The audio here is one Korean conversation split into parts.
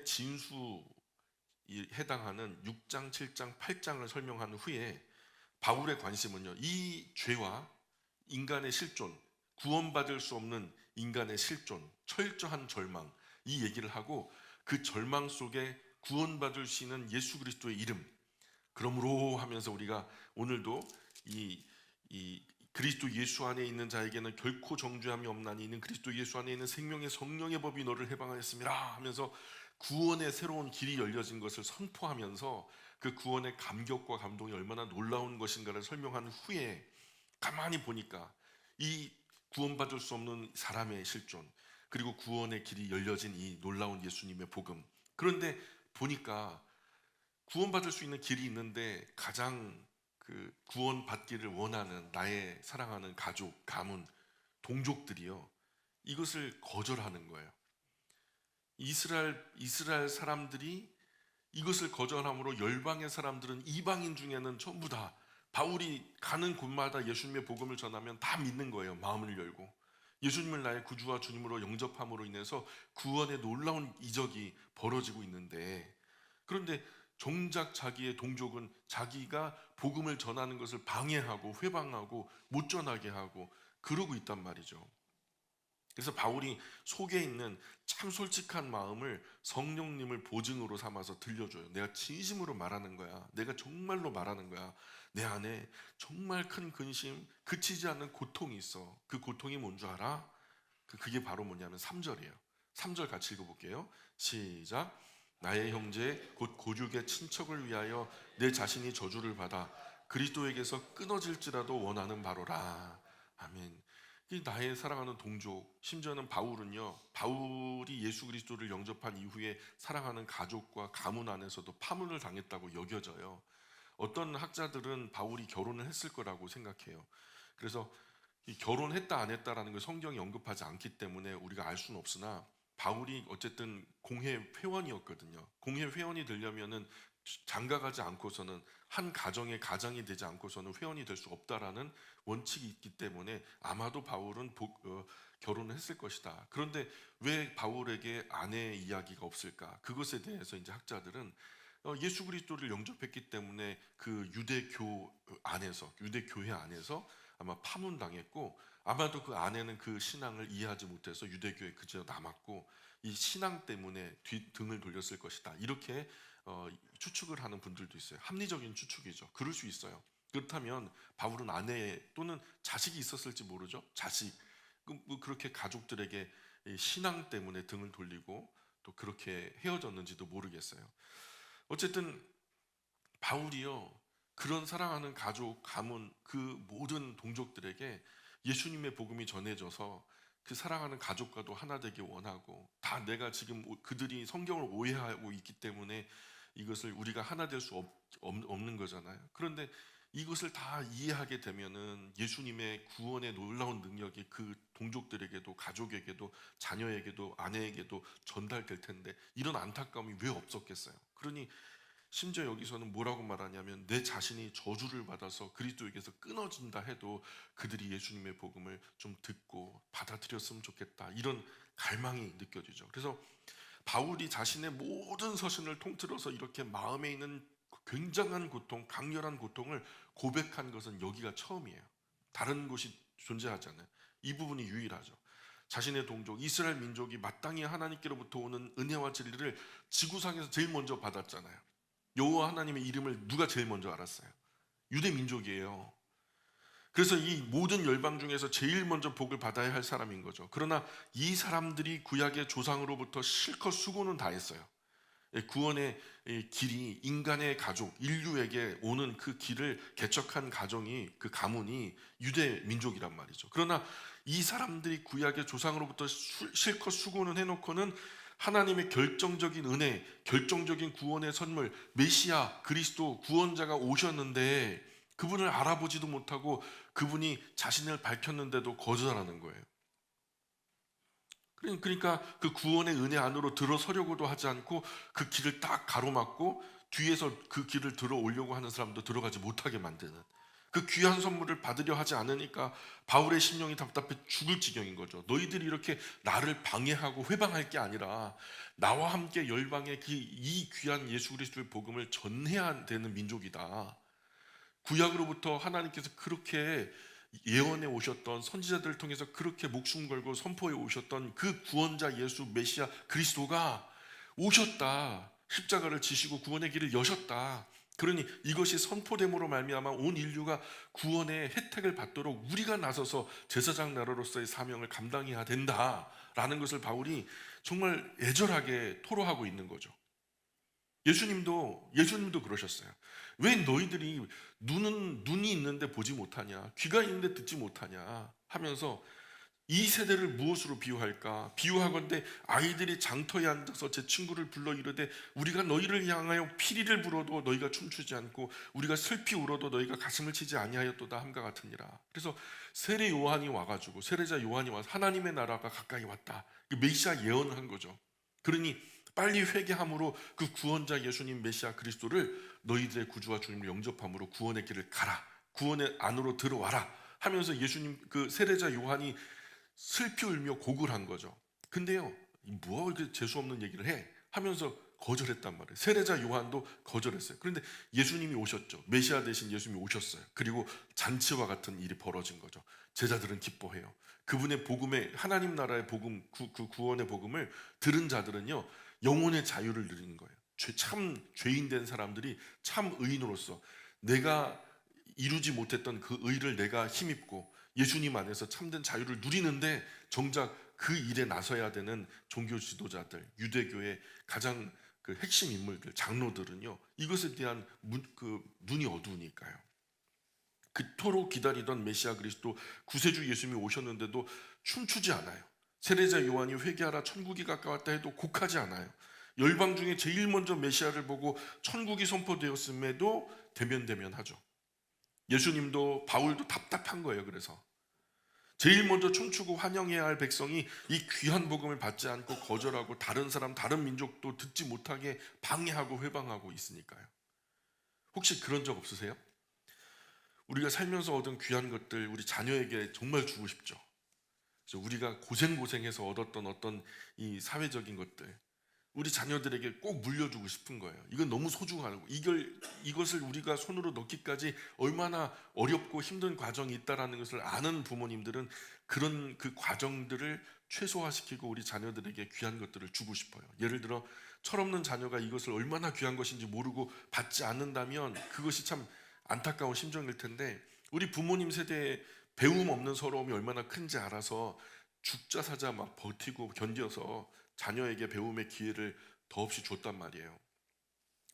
진수에 해당하는 6장, 7장, 8장을 설명한 후에 바울의 관심은요, 이 죄와 인간의 실존, 구원받을 수 없는 인간의 실존, 철저한 절망, 이 얘기를 하고 그 절망 속에 구원받을 수 있는 예수 그리스도의 이름, 그러므로 하면서 우리가 오늘도 이 그리스도 예수 안에 있는 자에게는 결코 정죄함이 없나니 이는 그리스도 예수 안에 있는 생명의 성령의 법이 너를 해방하였습니다 하면서 구원의 새로운 길이 열려진 것을 선포하면서 그 구원의 감격과 감동이 얼마나 놀라운 것인가를 설명한 후에 가만히 보니까 이 구원받을 수 없는 사람의 실존, 그리고 구원의 길이 열려진 이 놀라운 예수님의 복음, 그런데 보니까 구원받을 수 있는 길이 있는데 가장 그 구원받기를 원하는 나의 사랑하는 가족, 가문, 동족들이요, 이것을 거절하는 거예요. 이스라엘 사람들이 이것을 거절함으로 열방의 사람들은, 이방인 중에는 전부 다 바울이 가는 곳마다 예수님의 복음을 전하면 다 믿는 거예요. 마음을 열고 예수님을 나의 구주와 주님으로 영접함으로 인해서 구원의 놀라운 이적이 벌어지고 있는데, 그런데 정작 자기의 동족은 자기가 복음을 전하는 것을 방해하고 회방하고 못 전하게 하고 그러고 있단 말이죠. 그래서 바울이 속에 있는 참 솔직한 마음을 성령님을 보증으로 삼아서 들려줘요. 내가 진심으로 말하는 거야. 내가 정말로 말하는 거야. 내 안에 정말 큰 근심, 그치지 않는 고통이 있어. 그 고통이 뭔 줄 알아? 그게 바로 뭐냐면 3절이에요. 3절 같이 읽어볼게요. 시작. 나의 형제 곧 고죽의 친척을 위하여 내 자신이 저주를 받아 그리스도에게서 끊어질지라도 원하는 바로라. 아멘. 이 나의 사랑하는 동족, 심지어는 바울은요, 바울이 예수 그리스도를 영접한 이후에 사랑하는 가족과 가문 안에서도 파문을 당했다고 여겨져요. 어떤 학자들은 바울이 결혼을 했을 거라고 생각해요. 그래서 이 결혼했다 안 했다라는 걸 성경이 언급하지 않기 때문에 우리가 알 수는 없으나, 바울이 어쨌든 공회 회원이었거든요. 공회 회원이 되려면은 장가가지 않고서는, 한 가정의 가장이 되지 않고서는 회원이 될 수 없다라는 원칙이 있기 때문에 아마도 바울은 결혼을 했을 것이다. 그런데 왜 바울에게 아내의 이야기가 없을까? 그것에 대해서 이제 학자들은 예수 그리스도를 영접했기 때문에 그 유대교 안에서, 유대교회 안에서 아마 파문당했고, 아마도 그 아내는 그 신앙을 이해하지 못해서 유대교에 그저 남았고 이 신앙 때문에 등을 돌렸을 것이다. 이렇게 추측을 하는 분들도 있어요. 합리적인 추측이죠. 그럴 수 있어요. 그렇다면 바울은 아내 또는 자식이 있었을지 모르죠. 자식, 그렇게 가족들에게 신앙 때문에 등을 돌리고 또 그렇게 헤어졌는지도 모르겠어요. 어쨌든 바울이요, 그런 사랑하는 가족, 가문, 그 모든 동족들에게 예수님의 복음이 전해져서 그 사랑하는 가족과도 하나 되기 원하고, 다 내가 지금 그들이 성경을 오해하고 있기 때문에 이것을 우리가 하나 될 수 없는 거잖아요. 그런데 이것을 다 이해하게 되면은 예수님의 구원의 놀라운 능력이 그 동족들에게도, 가족에게도, 자녀에게도, 아내에게도 전달될 텐데 이런 안타까움이 왜 없었겠어요? 그러니 심지어 여기서는 뭐라고 말하냐면, 내 자신이 저주를 받아서 그리스도에게서 끊어진다 해도 그들이 예수님의 복음을 좀 듣고 받아들였으면 좋겠다, 이런 갈망이 느껴지죠. 그래서 바울이 자신의 모든 서신을 통틀어서 이렇게 마음에 있는 굉장한 고통, 강렬한 고통을 고백한 것은 여기가 처음이에요. 다른 곳이 존재하잖아요. 이 부분이 유일하죠. 자신의 동족 이스라엘 민족이 마땅히 하나님께로부터 오는 은혜와 진리를 지구상에서 제일 먼저 받았잖아요. 여호와 하나님의 이름을 누가 제일 먼저 알았어요? 유대 민족이에요. 그래서 이 모든 열방 중에서 제일 먼저 복을 받아야 할 사람인 거죠. 그러나 이 사람들이 구약의 조상으로부터 실컷 수고는 다 했어요. 구원의 길이 인간의 가족, 인류에게 오는 그 길을 개척한 가정이, 그 가문이 유대 민족이란 말이죠. 그러나 이 사람들이 구약의 조상으로부터 실컷 수고는 해놓고는 하나님의 결정적인 은혜, 결정적인 구원의 선물, 메시아, 그리스도, 구원자가 오셨는데 그분을 알아보지도 못하고 그분이 자신을 밝혔는데도 거절하는 거예요. 그러니까 그 구원의 은혜 안으로 들어서려고도 하지 않고 그 길을 딱 가로막고 뒤에서 그 길을 들어오려고 하는 사람도 들어가지 못하게 만드는, 그 귀한 선물을 받으려 하지 않으니까 바울의 심령이 답답해 죽을 지경인 거죠. 너희들이 이렇게 나를 방해하고 회방할 게 아니라 나와 함께 열방에 이 귀한 예수 그리스도의 복음을 전해야 되는 민족이다. 구약으로부터 하나님께서 그렇게 예언해 오셨던, 선지자들을 통해서 그렇게 목숨 걸고 선포해 오셨던 그 구원자 예수 메시아 그리스도가 오셨다. 십자가를 지시고 구원의 길을 여셨다. 그러니 이것이 선포됨으로 말미암아 온 인류가 구원의 혜택을 받도록 우리가 나서서 제사장 나라로서의 사명을 감당해야 된다라는 것을 바울이 정말 애절하게 토로하고 있는 거죠. 예수님도 그러셨어요. 왜 너희들이 눈이 있는데 보지 못하냐, 귀가 있는데 듣지 못하냐 하면서 이 세대를 무엇으로 비유할까? 비유하건대 아이들이 장터에 앉아서 제 친구를 불러 이르되 우리가 너희를 향하여 피리를 불어도 너희가 춤추지 않고 우리가 슬피 울어도 너희가 가슴을 치지 아니하였도다 함과 같으니라. 그래서 세례 요한이 와가지고, 세례자 요한이 와서 하나님의 나라가 가까이 왔다, 메시아 예언을 한 거죠. 그러니 빨리 회개함으로 그 구원자 예수님 메시아 그리스도를 너희들의 구주와 주님을 영접함으로 구원의 길을 가라, 구원의 안으로 들어와라 하면서 예수님 그 세례자 요한이 슬피 울며 곡을 한 거죠. 근데요, 뭐 이렇게 재수 없는 얘기를 해 하면서 거절했단 말이에요. 세례자 요한도 거절했어요. 그런데 예수님이 오셨죠. 메시아 대신 예수님이 오셨어요. 그리고 잔치와 같은 일이 벌어진 거죠. 제자들은 기뻐해요. 그분의 복음의, 하나님 나라의 복음, 그 구원의 복음을 들은 자들은요 영혼의 자유를 누리는 거예요. 참 죄인 된 사람들이 참 의인으로서 내가 이루지 못했던 그 의를 내가 힘입고 예수님 안에서 참된 자유를 누리는데, 정작 그 일에 나서야 되는 종교 지도자들, 유대교의 가장 그 핵심 인물들, 장로들은요 이것에 대한 눈이 어두우니까요. 그토록 기다리던 메시아 그리스도 구세주 예수님이 오셨는데도 춤추지 않아요. 세례자 요한이 회개하라 천국이 가까웠다 해도 곡하지 않아요. 열방 중에 제일 먼저 메시아를 보고 천국이 선포되었음에도 대면대면하죠. 예수님도 바울도 답답한 거예요. 그래서 제일 먼저 춤추고 환영해야 할 백성이 이 귀한 복음을 받지 않고 거절하고 다른 사람, 다른 민족도 듣지 못하게 방해하고 회방하고 있으니까요. 혹시 그런 적 없으세요? 우리가 살면서 얻은 귀한 것들 우리 자녀에게 정말 주고 싶죠. 그래서 우리가 고생해서 얻었던 어떤 이 사회적인 것들 우리 자녀들에게 꼭 물려주고 싶은 거예요. 이건 너무 소중하고 이것을 우리가 손으로 넣기까지 얼마나 어렵고 힘든 과정이 있다라는 것을 아는 부모님들은 그런 그 과정들을 최소화시키고 우리 자녀들에게 귀한 것들을 주고 싶어요. 예를 들어 철없는 자녀가 이것을 얼마나 귀한 것인지 모르고 받지 않는다면 그것이 참 안타까운 심정일 텐데, 우리 부모님 세대에 배움 없는 서러움이 얼마나 큰지 알아서 죽자 사자 막 버티고 견뎌서 자녀에게 배움의 기회를 더없이 줬단 말이에요.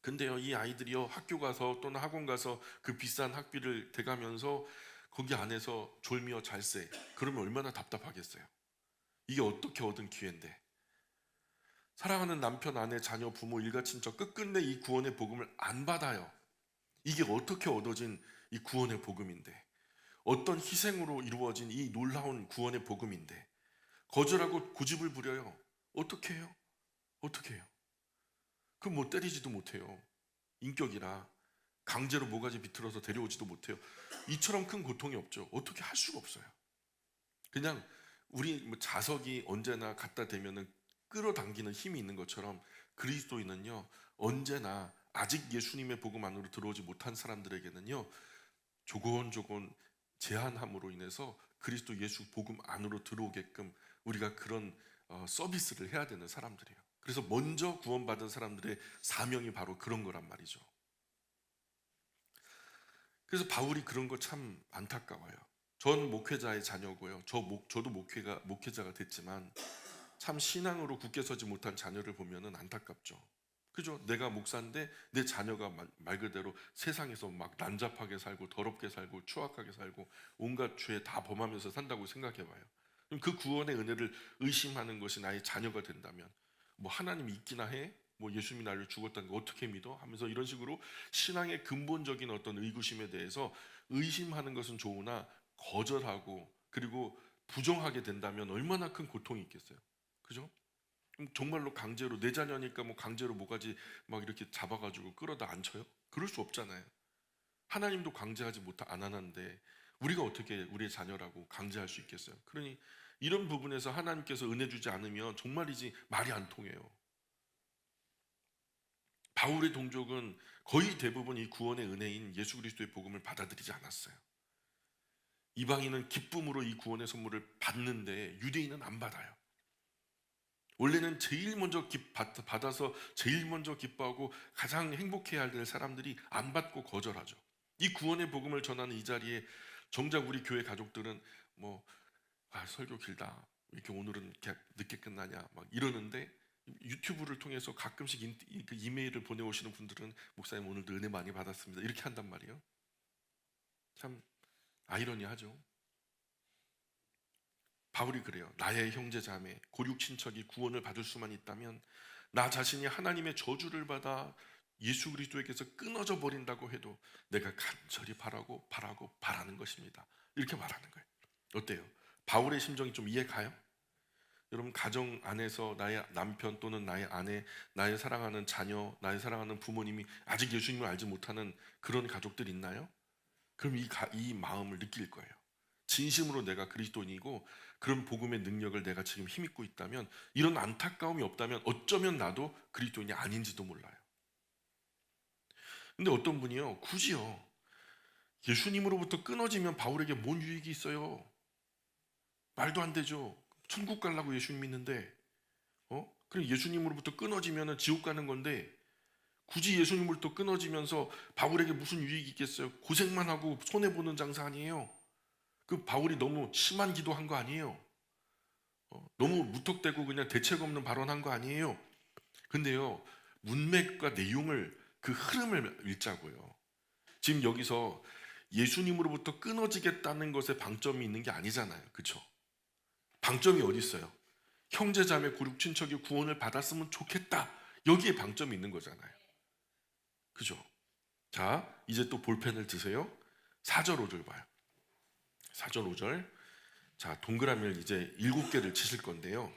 근데요, 이 아이들이요 학교 가서 또는 학원 가서 그 비싼 학비를 대가면서 거기 안에서 졸미어 잘세, 그러면 얼마나 답답하겠어요. 이게 어떻게 얻은 기회인데, 사랑하는 남편, 아내, 자녀, 부모, 일가, 친척 끝끝내 이 구원의 복음을 안 받아요. 이게 어떻게 얻어진 이 구원의 복음인데, 어떤 희생으로 이루어진 이 놀라운 구원의 복음인데 거절하고 고집을 부려요. 어떻게 해요? 어떻게 해요? 그럼 뭐 때리지도 못해요. 인격이라 강제로 모가지 비틀어서 데려오지도 못해요. 이처럼 큰 고통이 없죠. 어떻게 할 수가 없어요. 그냥 우리 뭐 자석이 언제나 갖다 대면은 끌어당기는 힘이 있는 것처럼 그리스도인은요 언제나 아직 예수님의 복음 안으로 들어오지 못한 사람들에게는요 조곤조곤 제한함으로 인해서 그리스도 예수 복음 안으로 들어오게끔 우리가 그런 서비스를 해야 되는 사람들이에요. 그래서 먼저 구원받은 사람들의 사명이 바로 그런 거란 말이죠. 그래서 바울이 그런 거 참 안타까워요. 전 목회자의 자녀고요. 저도 목회자가 됐지만 참 신앙으로 굳게 서지 못한 자녀를 보면은 안타깝죠. 그죠? 내가 목사인데 내 자녀가 말 그대로 세상에서 막 난잡하게 살고 더럽게 살고 추악하게 살고 온갖 죄 다 범하면서 산다고 생각해봐요. 그럼 그 구원의 은혜를 의심하는 것이 나의 자녀가 된다면 뭐 하나님이 있기나 해? 뭐 예수님이 나를 죽었다는 거 어떻게 믿어? 하면서 이런 식으로 신앙의 근본적인 어떤 의구심에 대해서 의심하는 것은 좋으나 거절하고 그리고 부정하게 된다면 얼마나 큰 고통이 있겠어요. 그죠? 정말로 강제로 내 자녀니까 뭐 강제로 뭐가지 막 이렇게 잡아가지고 끌어다 앉혀요? 그럴 수 없잖아요. 하나님도 강제하지 안 하는데 우리가 어떻게 우리의 자녀라고 강제할 수 있겠어요? 그러니 이런 부분에서 하나님께서 은혜 주지 않으면 정말이지 말이 안 통해요. 바울의 동족은 거의 대부분 이 구원의 은혜인 예수 그리스도의 복음을 받아들이지 않았어요. 이방인은 기쁨으로 이 구원의 선물을 받는데 유대인은 안 받아요. 원래는 제일 먼저 받아서 제일 먼저 기뻐하고 가장 행복해야 될 사람들이 안 받고 거절하죠. 이 구원의 복음을 전하는 이 자리에 정작 우리 교회 가족들은 설교 길다, 이렇게 오늘은 이렇게 늦게 끝나냐 막 이러는데, 유튜브를 통해서 가끔씩 그 이메일을 보내오시는 분들은 목사님 오늘도 은혜 많이 받았습니다 이렇게 한단 말이에요. 참 아이러니하죠. 바울이 그래요. 나의 형제 자매 고륙 친척이 구원을 받을 수만 있다면 나 자신이 하나님의 저주를 받아 예수 그리스도에게서 끊어져 버린다고 해도 내가 간절히 바라는 것입니다. 이렇게 말하는 거예요. 어때요? 바울의 심정이 좀 이해 가요? 여러분, 가정 안에서 나의 남편 또는 나의 아내, 나의 사랑하는 자녀, 나의 사랑하는 부모님이 아직 예수님을 알지 못하는 그런 가족들 있나요? 그럼 이 마음을 느낄 거예요. 진심으로 내가 그리스도인이고 그런 복음의 능력을 내가 지금 힘입고 있다면, 이런 안타까움이 없다면 어쩌면 나도 그리스도인이 아닌지도 몰라요. 근데 어떤 분이요, 굳이요, 예수님으로부터 끊어지면 바울에게 뭔 유익이 있어요? 말도 안 되죠. 천국 가려고 예수님 믿는데, 그럼 예수님으로부터 끊어지면 지옥 가는 건데, 굳이 예수님으로부터 끊어지면서 바울에게 무슨 유익이 있겠어요? 고생만 하고 손해보는 장사 아니에요? 그 바울이 너무 심한 기도한 거 아니에요? 너무 무턱대고 그냥 대책 없는 발언한 거 아니에요? 근데요, 문맥과 내용을, 그 흐름을 읽자고요. 지금 여기서 예수님으로부터 끊어지겠다는 것에 방점이 있는 게 아니잖아요. 그렇죠? 방점이 어디 있어요? 형제자매 고륙 친척이 구원을 받았으면 좋겠다, 여기에 방점이 있는 거잖아요. 그죠? 자, 이제 또 볼펜을 드세요. 4절 5절 봐요. 4절 5절. 자, 동그라미를 이제 7개를 치실 건데요.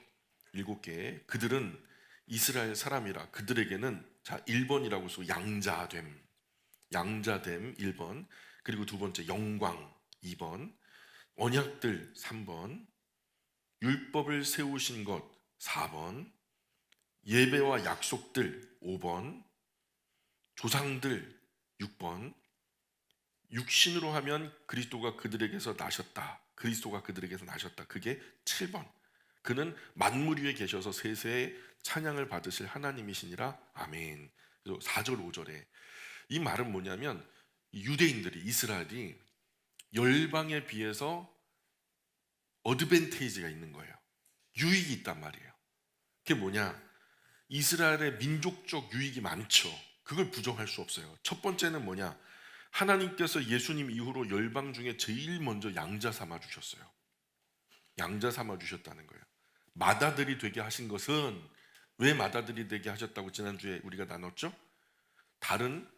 7개. 그들은 이스라엘 사람이라 그들에게는, 자, 1번이라고 써 양자됨 1번, 그리고 두 번째 영광 2번, 언약들 3번, 율법을 세우신 것 4번, 예배와 약속들 5번, 조상들 6번, 육신으로 하면 그리스도가 그들에게서 나셨다, 그게 7번. 그는 만물 위에 계셔서 세세의 찬양을 받으실 하나님이시니라. 아멘. 그래서 4절 5절에 이 말은 뭐냐면, 유대인들이, 이스라엘이 열방에 비해서 어드밴테이지가 있는 거예요. 유익이 있단 말이에요. 그게 뭐냐? 이스라엘의 민족적 유익이 많죠. 그걸 부정할 수 없어요. 첫 번째는 뭐냐? 하나님께서 예수님 이후로 열방 중에 제일 먼저 양자 삼아 주셨어요. 양자 삼아 주셨다는 거예요. 맏아들이 되게 하신 것은, 왜 맏아들이 되게 하셨다고 지난주에 우리가 나눴죠? 다른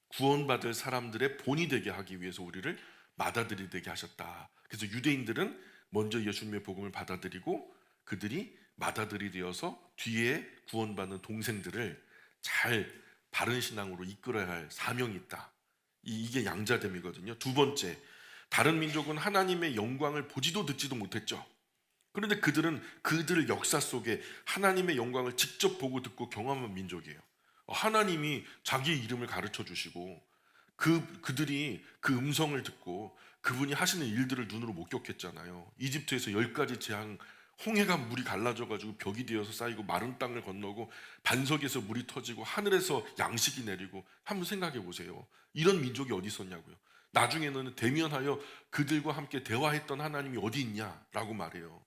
구원받을 사람들의 본이 되게 하기 위해서 우리를 맏아들이 되게 하셨다. 그래서 유대인들은 먼저 예수님의 복음을 받아들이고 그들이 맏아들이 되어서 뒤에 구원받는 동생들을 잘 바른 신앙으로 이끌어야 할 사명이 있다. 이게 양자됨이거든요. 두 번째, 다른 민족은 하나님의 영광을 보지도 듣지도 못했죠. 그런데 그들은 그들 역사 속에 하나님의 영광을 직접 보고 듣고 경험한 민족이에요. 하나님이 자기의 이름을 가르쳐 주시고 그들이 그 음성을 듣고 그분이 하시는 일들을 눈으로 목격했잖아요. 이집트에서 10가지 재앙, 홍해가 물이 갈라져가지고 벽이 되어서 쌓이고 마른 땅을 건너고 반석에서 물이 터지고 하늘에서 양식이 내리고, 한번 생각해 보세요. 이런 민족이 어디 있었냐고요. 나중에는 대면하여 그들과 함께 대화했던 하나님이 어디 있냐라고 말해요.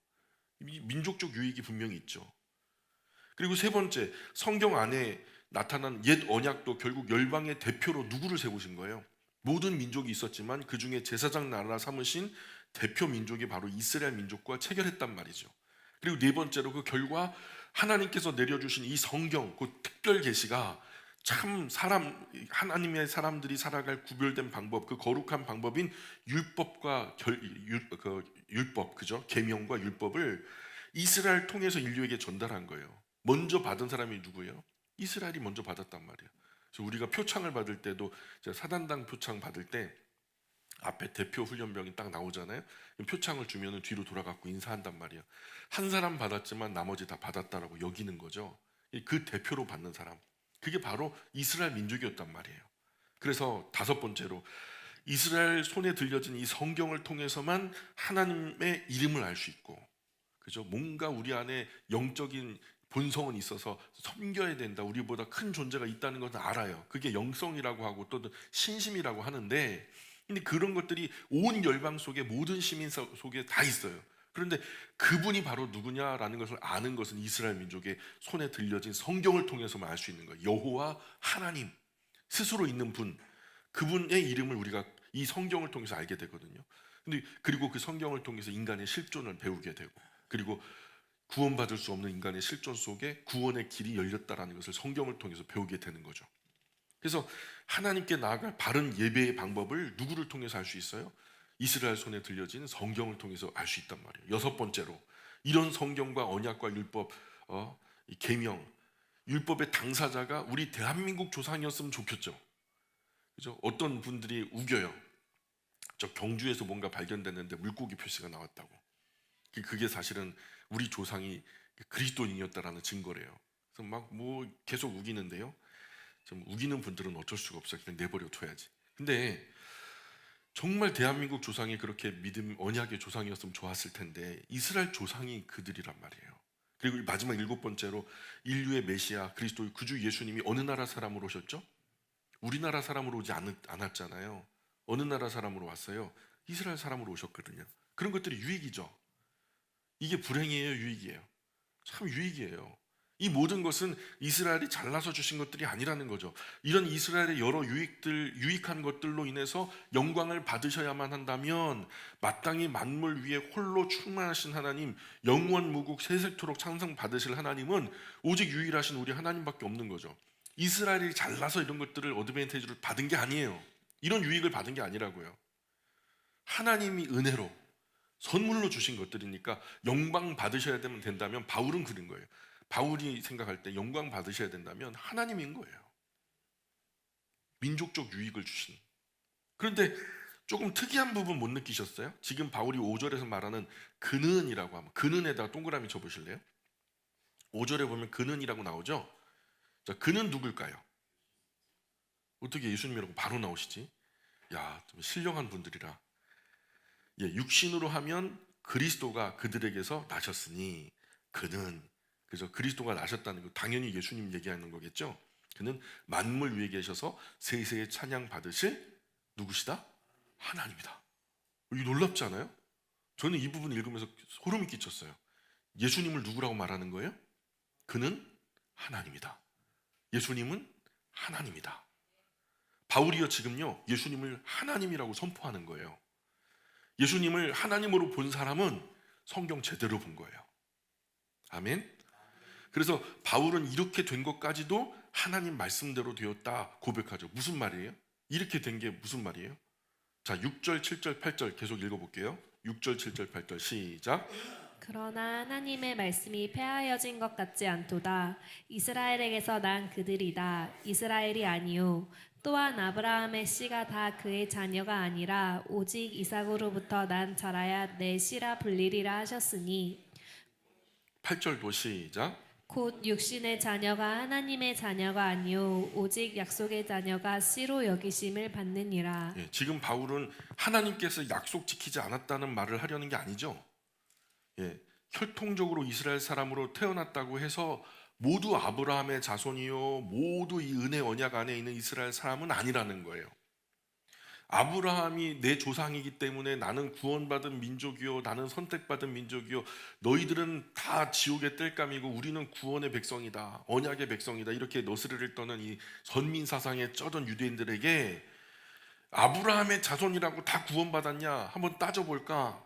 민족적 유익이 분명히 있죠. 그리고 세 번째, 성경 안에 나타난 옛 언약도 결국 열방의 대표로 누구를 세우신 거예요? 모든 민족이 있었지만 그 중에 제사장 나라 삼으신 대표 민족이 바로 이스라엘 민족과 체결했단 말이죠. 그리고 네 번째로 그 결과 하나님께서 내려주신 이 성경, 그 특별 계시가 참 하나님의 사람들이 살아갈 구별된 방법, 그 거룩한 방법인 율법과 율법, 그죠? 계명과 율법을 이스라엘 통해서 인류에게 전달한 거예요. 먼저 받은 사람이 누구예요? 이스라엘이 먼저 받았단 말이에요. 그래서 우리가 표창을 받을 때도 사단당 표창 받을 때 앞에 대표 훈련병이 딱 나오잖아요. 표창을 주면은 뒤로 돌아가고 인사한단 말이에요. 한 사람 받았지만 나머지 다 받았다라고 여기는 거죠. 그 대표로 받는 사람. 그게 바로 이스라엘 민족이었단 말이에요. 그래서 다섯 번째로 이스라엘 손에 들려진 이 성경을 통해서만 하나님의 이름을 알 수 있고, 그죠? 뭔가 우리 안에 영적인 본성은 있어서 섬겨야 된다. 우리보다 큰 존재가 있다는 것은 알아요. 그게 영성이라고 하고 또 신심이라고 하는데, 근데 그런 것들이 온 열방 속에 모든 시민 속에 다 있어요. 그런데 그분이 바로 누구냐라는 것을 아는 것은 이스라엘 민족의 손에 들려진 성경을 통해서만 알 수 있는 거예요. 여호와 하나님 스스로 있는 분, 그분의 이름을 우리가 이 성경을 통해서 알게 되거든요. 근데 그리고 그 성경을 통해서 인간의 실존을 배우게 되고, 그리고 구원받을 수 없는 인간의 실존 속에 구원의 길이 열렸다라는 것을 성경을 통해서 배우게 되는 거죠. 그래서 하나님께 나아갈 바른 예배의 방법을 누구를 통해서 알 수 있어요? 이스라엘 손에 들려진 성경을 통해서 알 수 있단 말이에요. 여섯 번째로 이런 성경과 언약과 율법, 이 계명, 율법의 당사자가 우리 대한민국 조상이었으면 좋겠죠. 그죠? 어떤 분들이 우겨요. 저 경주에서 뭔가 발견됐는데 물고기 표시가 나왔다고. 그게 사실은 우리 조상이 그리스도인이었다라는 증거래요. 그래서 막 뭐 계속 우기는데요. 좀 우기는 분들은 어쩔 수가 없어요. 그냥 내버려 둬야지. 근데 정말 대한민국 조상이 그렇게 믿음 언약의 조상이었으면 좋았을 텐데 이스라엘 조상이 그들이란 말이에요. 그리고 마지막 일곱 번째로 인류의 메시아 그리스도의 구주 예수님이 어느 나라 사람으로 오셨죠? 우리나라 사람으로 오지 않았잖아요. 어느 나라 사람으로 왔어요? 이스라엘 사람으로 오셨거든요. 그런 것들이 유익이죠. 이게 불행이에요, 유익이에요? 참 유익이에요. 이 모든 것은 이스라엘이 잘나서 주신 것들이 아니라는 거죠. 이런 이스라엘의 여러 유익한 것들로 인해서 영광을 받으셔야만 한다면 마땅히 만물 위에 홀로 충만하신 하나님, 영원 무국 세세토록 찬송 받으실 하나님은 오직 유일하신 우리 하나님밖에 없는 거죠. 이스라엘이 잘나서 이런 것들을 어드밴티지를 받은 게 아니에요. 이런 유익을 받은 게 아니라고요. 하나님이 은혜로 선물로 주신 것들이니까 영광 받으셔야 된다면 바울은 그런 거예요. 바울이 생각할 때 영광 받으셔야 된다면 하나님인 거예요. 민족적 유익을 주신. 그런데 조금 특이한 부분 못 느끼셨어요? 지금 바울이 5절에서 말하는 그는이라고 하면 그는에다가 동그라미 쳐보실래요? 5절에 보면 그는이라고 나오죠? 자, 그는 누굴까요? 어떻게 예수님이라고 바로 나오시지? 야, 좀 신령한 분들이라. 예, 육신으로 하면 그리스도가 그들에게서 나셨으니 그는, 그래서 그리스도가 나셨다는 거 당연히 예수님 얘기하는 거겠죠. 그는 만물 위에 계셔서 세세의 찬양 받으실 누구시다? 하나님이다. 이거 놀랍지 않아요? 저는 이 부분 읽으면서 소름이 끼쳤어요. 예수님을 누구라고 말하는 거예요? 그는 하나님이다. 예수님은 하나님이다. 바울이요 지금요 예수님을 하나님이라고 선포하는 거예요. 예수님을 하나님으로 본 사람은 성경 제대로 본 거예요. 아멘. 그래서 바울은 이렇게 된 것까지도 하나님 말씀대로 되었다 고백하죠. 무슨 말이에요? 이렇게 된 게 무슨 말이에요? 자, 6절, 7절, 8절 계속 읽어볼게요. 6절, 7절, 8절 시작. 그러나 하나님의 말씀이 폐하여진 것 같지 않도다. 이스라엘에게서 난 그들이다. 이스라엘이 아니요. 또한 아브라함의 씨가 다 그의 자녀가 아니라 오직 이삭으로부터 난 자라야 내 씨라 불리리라 하셨으니 8절도 시작. 곧 육신의 자녀가 하나님의 자녀가 아니요 오직 약속의 자녀가 씨로 여기심을 받느니라. 예, 지금 바울은 하나님께서 약속 지키지 않았다는 말을 하려는 게 아니죠. 예, 혈통적으로 이스라엘 사람으로 태어났다고 해서 모두 아브라함의 자손이요 모두 이 은혜 언약 안에 있는 이스라엘 사람은 아니라는 거예요. 아브라함이 내 조상이기 때문에 나는 구원받은 민족이요 나는 선택받은 민족이요 너희들은 다 지옥의 땔감이고 우리는 구원의 백성이다 언약의 백성이다 이렇게 너스레를 떠는 이 선민 사상에 쩌던 유대인들에게 아브라함의 자손이라고 다 구원받았냐 한번 따져볼까.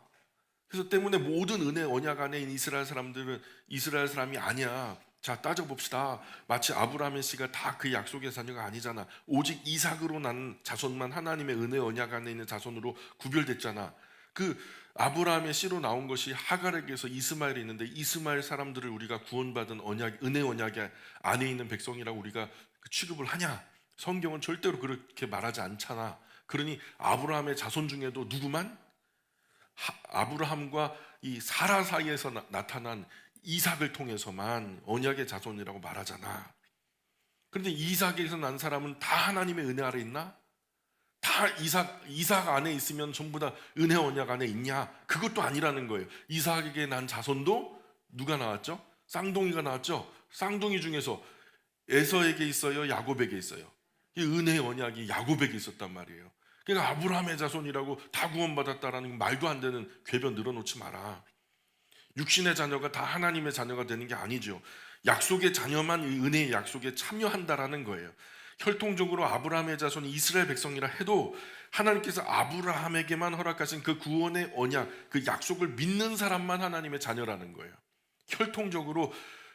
그래서 때문에 모든 은혜 언약 안에 있는 이스라엘 사람들은 이스라엘 사람이 아니야. 자, 따져봅시다. 마치 아브라함의 씨가 다 그 약속의 자녀가 아니잖아. 오직 이삭으로 난 자손만 하나님의 은혜 언약 안에 있는 자손으로 구별됐잖아. 그 아브라함의 씨로 나온 것이 하갈에게서 이스마엘이 있는데 이스마엘 사람들을 우리가 구원받은 언약, 은혜 언약 안에 있는 백성이라고 우리가 취급을 하냐? 성경은 절대로 그렇게 말하지 않잖아. 그러니 아브라함의 자손 중에도 누구만? 아브라함과 이 사라 사이에서 나타난 이삭을 통해서만 언약의 자손이라고 말하잖아. 그런데 이삭에서 난 사람은 다 하나님의 은혜 아래 있나? 다 이삭 안에 있으면 전부 다 은혜 언약 안에 있냐? 그것도 아니라는 거예요. 이삭에게 난 자손도 누가 나왔죠? 쌍둥이가 나왔죠. 쌍둥이 중에서 에서에게 있어요, 야곱에게 있어요. 이 은혜의 언약이 야곱에게 있었단 말이에요. 그러니까 아브라함의 자손이라고 다 구원받았다라는 말도 안 되는 궤변 늘어놓지 마라. 육신의 자녀가 다 하나님의 자녀가 되는 게 아니죠. 약속의 자녀만 이 은혜의 약속에 참여한다라는 거예요. 혈통적으로 아브라함의 자손이 이스라엘 백성이라 해도 하나님께서 아브라함에게만 허락하신 그 구원의 언약, 그 약속을 믿는 사람만 하나님의 자녀라는 거예요. 혈통적으로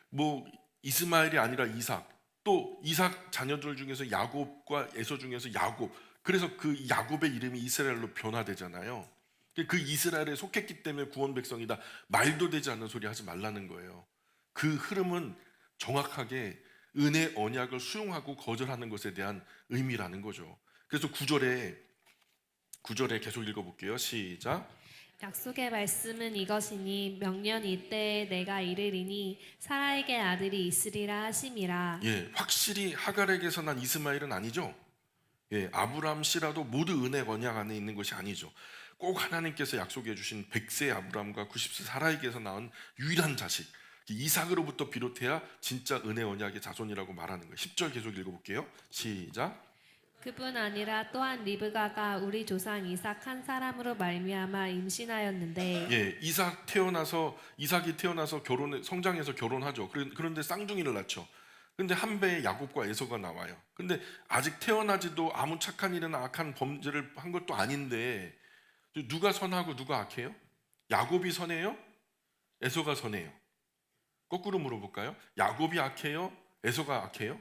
뭐 이스마엘이 아니라 이삭, 또 이삭 자녀들 중에서 야곱과 에서 중에서 야곱, 그래서 그 야곱의 이름이 이스라엘로 변화되잖아요. 그 이스라엘에 속했기 때문에 구원 백성이다, 말도 되지 않는 소리 하지 말라는 거예요. 그 흐름은 정확하게 은혜 언약을 수용하고 거절하는 것에 대한 의미라는 거죠. 그래서 9절에 계속 읽어볼게요. 시작. 약속의 말씀은 이것이니 명년 이때에 내가 이르리니 사라에게 아들이 있으리라 하심이라. 예, 확실히 하갈에게서 난 이스마엘은 아니죠. 예, 아브라함 씨라도 모두 은혜 언약 안에 있는 것이 아니죠. 꼭 하나님께서 약속해 주신 100세 아브라함과 90세 사라에게서 낳은 유일한 자식 이삭으로부터 비롯해야 진짜 은혜 언약의 자손이라고 말하는 거예요. 10절 계속 읽어볼게요. 시작. 그뿐 아니라 또한 리브가가 우리 조상 이삭 한 사람으로 말미암아 임신하였는데. 예, 이삭이 태어나서 성장해서 결혼하죠. 그런데 쌍둥이를 낳죠. 근데 한 배에 야곱과 에서가 나와요. 근데 아직 태어나지도 아무 착한 일이나 악한 범죄를 한 것도 아닌데 누가 선하고 누가 악해요? 야곱이 선해요? 에서가 선해요? 거꾸로 물어볼까요? 야곱이 악해요? 에서가 악해요?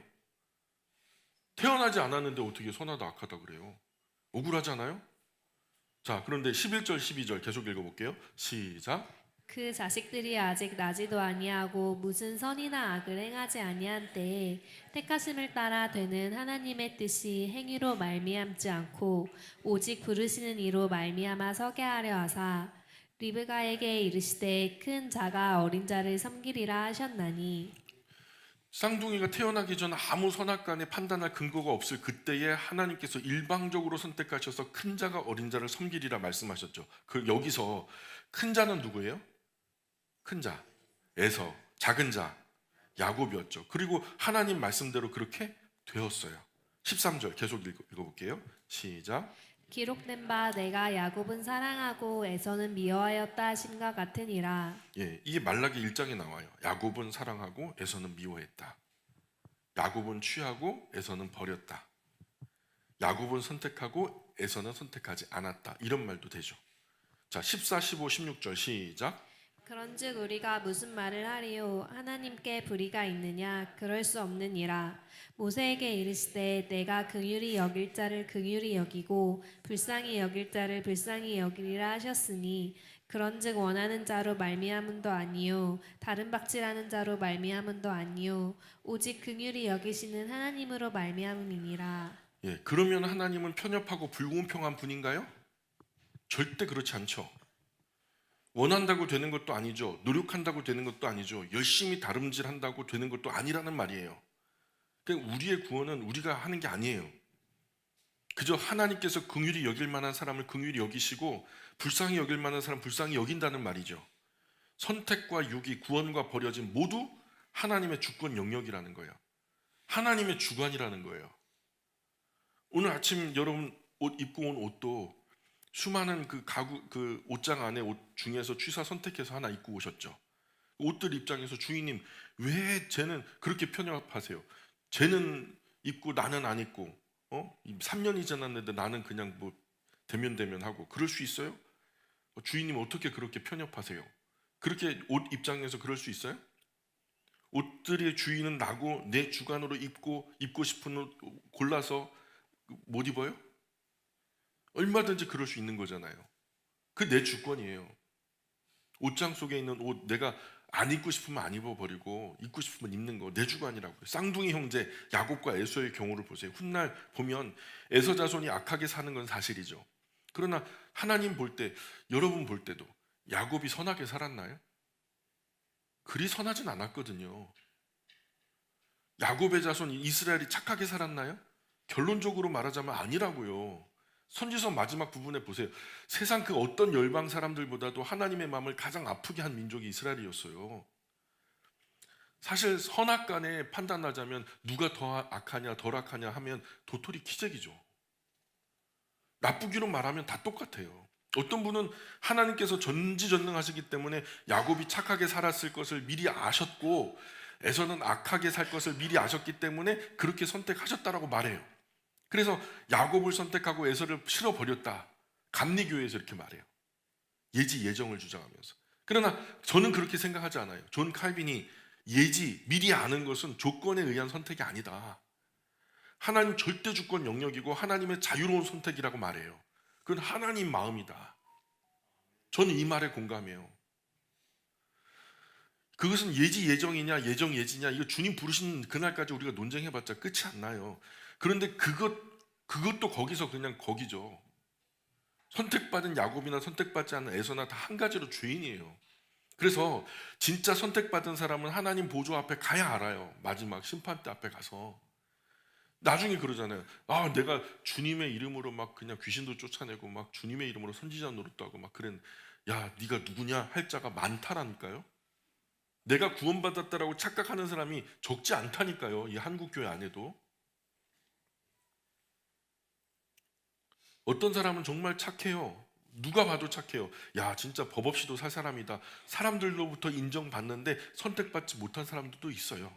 태어나지 않았는데 어떻게 선하다 악하다 그래요? 억울하잖아요? 자, 그런데 11절 12절 계속 읽어볼게요. 시작. 그 자식들이 아직 나지도 아니하고 무슨 선이나 악을 행하지 아니한 때에 택하심을 따라 되는 하나님의 뜻이 행위로 말미암지 않고 오직 부르시는 이로 말미암아 서게 하려 하사 리브가에게 이르시되 큰 자가 어린 자를 섬기리라 하셨나니. 쌍둥이가 태어나기 전 아무 선악간에 판단할 근거가 없을 그때에 하나님께서 일방적으로 선택하셔서 큰 자가 어린 자를 섬기리라 말씀하셨죠. 여기서 큰 자는 누구예요? 큰 자, 에서, 작은 자, 야곱이었죠. 그리고 하나님 말씀대로 그렇게 되었어요. 13절 계속 읽어볼게요. 시작. 기록된 바 내가 야곱은 사랑하고 에서는 미워하였다 하심과 같으니라. 예, 이게 말라기 1장에 나와요. 야곱은 사랑하고 에서는 미워했다. 야곱은 취하고 에서는 버렸다. 야곱은 선택하고 에서는 선택하지 않았다. 이런 말도 되죠. 자, 14, 15, 16절 시작. 그런즉 우리가 무슨 말을 하리요? 하나님께 불의가 있느냐? 그럴 수 없느니라. 모세에게 이르시되 내가 긍휼히 여길 자를 긍휼히 여기고 불쌍히 여길 자를 불쌍히 여기리라 하셨으니 그런즉 원하는 자로 말미암음도 아니요 다른 박질하는 자로 말미암음도 아니요 오직 긍휼히 여기시는 하나님으로 말미암음이니라. 예, 그러면 하나님은 편협하고 불공평한 분인가요? 절대 그렇지 않죠. 원한다고 되는 것도 아니죠. 노력한다고 되는 것도 아니죠. 열심히 다름질한다고 되는 것도 아니라는 말이에요. 그러니까 우리의 구원은 우리가 하는 게 아니에요. 그저 하나님께서 긍휼히 여길 만한 사람을 긍휼히 여기시고 불쌍히 여길 만한 사람 불쌍히 여긴다는 말이죠. 선택과 유기, 구원과 버려짐 모두 하나님의 주권 영역이라는 거예요. 하나님의 주관이라는 거예요. 오늘 아침 여러분 옷 입고 온 옷도 수많은 그 옷장 안에 옷 중에서 취사 선택해서 하나 입고 오셨죠. 옷들 입장에서 주인님 왜 쟤는 그렇게 편협하세요? 쟤는 입고 나는 안 입고 3년이 지났는데 나는 그냥 뭐 대면 하고 그럴 수 있어요? 주인님 어떻게 그렇게 편협하세요? 그렇게 옷 입장에서 그럴 수 있어요? 옷들의 주인은 나고 내 주관으로 입고 싶은 옷 골라서 못 입어요? 얼마든지 그럴 수 있는 거잖아요. 그 내 주권이에요. 옷장 속에 있는 옷 내가 안 입고 싶으면 안 입어버리고 입고 싶으면 입는 거 내 주관이라고요. 쌍둥이 형제 야곱과 에서의 경우를 보세요. 훗날 보면 에서 자손이 악하게 사는 건 사실이죠. 그러나 하나님 볼 때, 여러분 볼 때도 야곱이 선하게 살았나요? 그리 선하진 않았거든요. 야곱의 자손 이스라엘이 착하게 살았나요? 결론적으로 말하자면 아니라고요. 선지서 마지막 부분에 보세요. 세상 그 어떤 열방 사람들보다도 하나님의 마음을 가장 아프게 한 민족이 이스라엘이었어요. 사실 선악간에 판단하자면 누가 더 악하냐 덜 악하냐 하면 도토리 키재기죠. 나쁘기로 말하면 다 똑같아요. 어떤 분은 하나님께서 전지전능하시기 때문에 야곱이 착하게 살았을 것을 미리 아셨고 에서는 악하게 살 것을 미리 아셨기 때문에 그렇게 선택하셨다라고 말해요. 그래서 야곱을 선택하고 에서를 실어버렸다. 감리교회에서 이렇게 말해요. 예지 예정을 주장하면서. 그러나 저는 그렇게 생각하지 않아요. 존 칼빈이 예지 미리 아는 것은 조건에 의한 선택이 아니다. 하나님 절대 주권 영역이고 하나님의 자유로운 선택이라고 말해요. 그건 하나님 마음이다. 저는 이 말에 공감해요. 그것은 예지 예정이냐 예정 예지냐 이거 주님 부르신 그날까지 우리가 논쟁해봤자 끝이 안 나요. 그런데 그것도 거기서 그냥 거기죠. 선택받은 야곱이나 선택받지 않은 에서나 다 한 가지로 죄인이에요. 그래서 진짜 선택받은 사람은 하나님 보좌 앞에 가야 알아요. 마지막 심판대 앞에 가서. 나중에 그러잖아요. 아, 내가 주님의 이름으로 막 그냥 귀신도 쫓아내고 막 주님의 이름으로 선지자 노릇도 하고 막 그랬. 야, 네가 누구냐 할 자가 많다라니까요. 내가 구원받았다라고 착각하는 사람이 적지 않다니까요. 이 한국교회 안에도. 어떤 사람은 정말 착해요. 누가 봐도 착해요. 야, 진짜 법 없이도 살 사람이다. 사람들로부터 인정받는데 선택받지 못한 사람들도 있어요.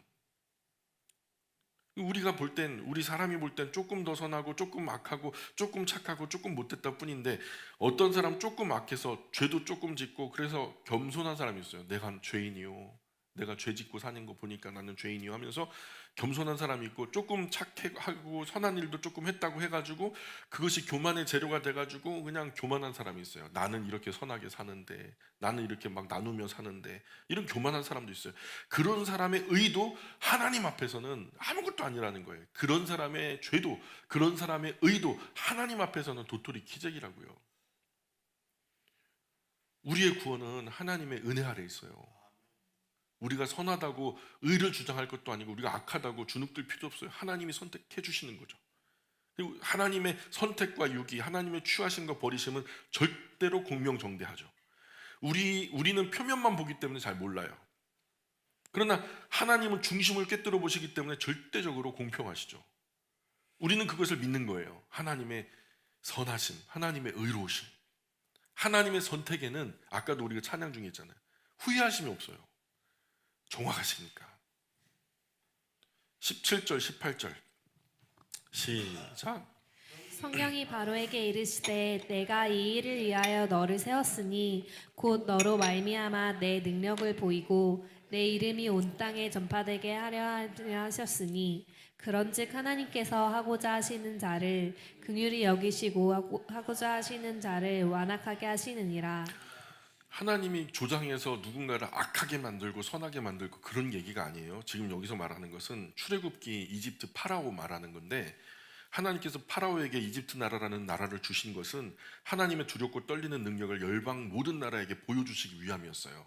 우리가 볼 땐, 우리 사람이 볼 땐 조금 더 선하고 조금 악하고 조금 착하고 조금 못됐다 뿐인데 어떤 사람 조금 악해서 죄도 조금 짓고 그래서 겸손한 사람이 있어요. 내가 죄인이요. 내가 죄 짓고 사는 거 보니까 나는 죄인이요 하면서 겸손한 사람이 있고 조금 착하고 선한 일도 조금 했다고 해가지고 그것이 교만의 재료가 돼가지고 그냥 교만한 사람이 있어요. 나는 이렇게 선하게 사는데 나는 이렇게 막 나누며 사는데 이런 교만한 사람도 있어요. 그런 사람의 의도 하나님 앞에서는 아무것도 아니라는 거예요. 그런 사람의 죄도 그런 사람의 의도 하나님 앞에서는 도토리 키재기라고요. 우리의 구원은 하나님의 은혜 아래 있어요. 우리가 선하다고 의를 주장할 것도 아니고 우리가 악하다고 주눅들 필요 없어요. 하나님이 선택해 주시는 거죠. 그리고 하나님의 선택과 유기, 하나님의 취하심과 버리심은 절대로 공명정대하죠. 우리는 표면만 보기 때문에 잘 몰라요. 그러나 하나님은 중심을 꿰뚫어 보시기 때문에 절대적으로 공평하시죠. 우리는 그것을 믿는 거예요. 하나님의 선하심, 하나님의 의로우심. 하나님의 선택에는 아까도 우리가 찬양 중에 있잖아요. 후회하심이 없어요. 정확하시니까. 17절 18절 시작. 성령이 바로에게 이르시되 내가 이 일을 위하여 너를 세웠으니 곧 너로 말미암아 내 능력을 보이고 내 이름이 온 땅에 전파되게 하려 하셨으니 그런즉 하나님께서 하고자 하시는 자를 긍휼히 여기시고 하고자 하시는 자를 완악하게 하시느니라. 하나님이 조장해서 누군가를 악하게 만들고 선하게 만들고 그런 얘기가 아니에요. 지금 여기서 말하는 것은 출애굽기 이집트 파라오 말하는 건데 하나님께서 파라오에게 이집트 나라라는 나라를 주신 것은 하나님의 두렵고 떨리는 능력을 열방 모든 나라에게 보여주시기 위함이었어요.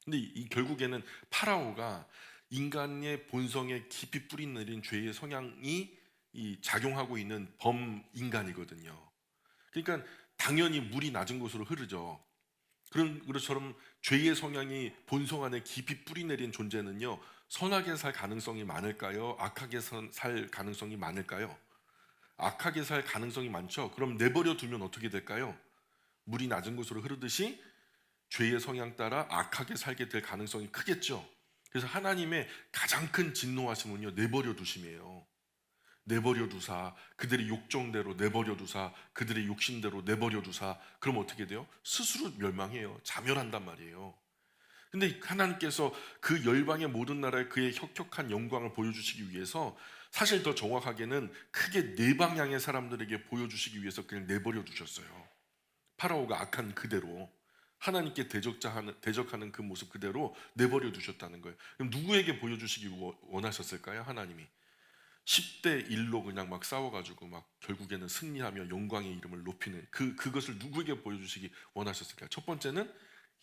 근데 결국에는 파라오가 인간의 본성에 깊이 뿌리 내린 죄의 성향이 작용하고 있는 범인간이거든요. 그러니까 당연히 물이 낮은 곳으로 흐르죠. 그런 것처럼 죄의 성향이 본성 안에 깊이 뿌리 내린 존재는요, 선하게 살 가능성이 많을까요? 악하게 살 가능성이 많을까요? 악하게 살 가능성이 많죠. 그럼 내버려 두면 어떻게 될까요? 물이 낮은 곳으로 흐르듯이 죄의 성향 따라 악하게 살게 될 가능성이 크겠죠. 그래서 하나님의 가장 큰 진노하심은요, 내버려 두심이에요. 내버려 두사, 그들의 욕정대로 내버려 두사, 그들의 욕심대로 내버려 두사. 그럼 어떻게 돼요? 스스로 멸망해요. 자멸한단 말이에요. 근데 하나님께서 그 열방의 모든 나라에 그의 혁혁한 영광을 보여주시기 위해서 사실 더 정확하게는 크게 네 방향의 사람들에게 보여주시기 위해서 그냥 내버려 두셨어요. 파라오가 악한 그대로. 하나님께 대적하는 그 모습 그대로 내버려 두셨다는 거예요. 그럼 누구에게 보여주시기 원하셨을까요? 하나님이 10대 1로 그냥 막 싸워가지고 막 결국에는 승리하며 영광의 이름을 높이는 그것을 누구에게 보여주시기 원하셨을까요? 첫 번째는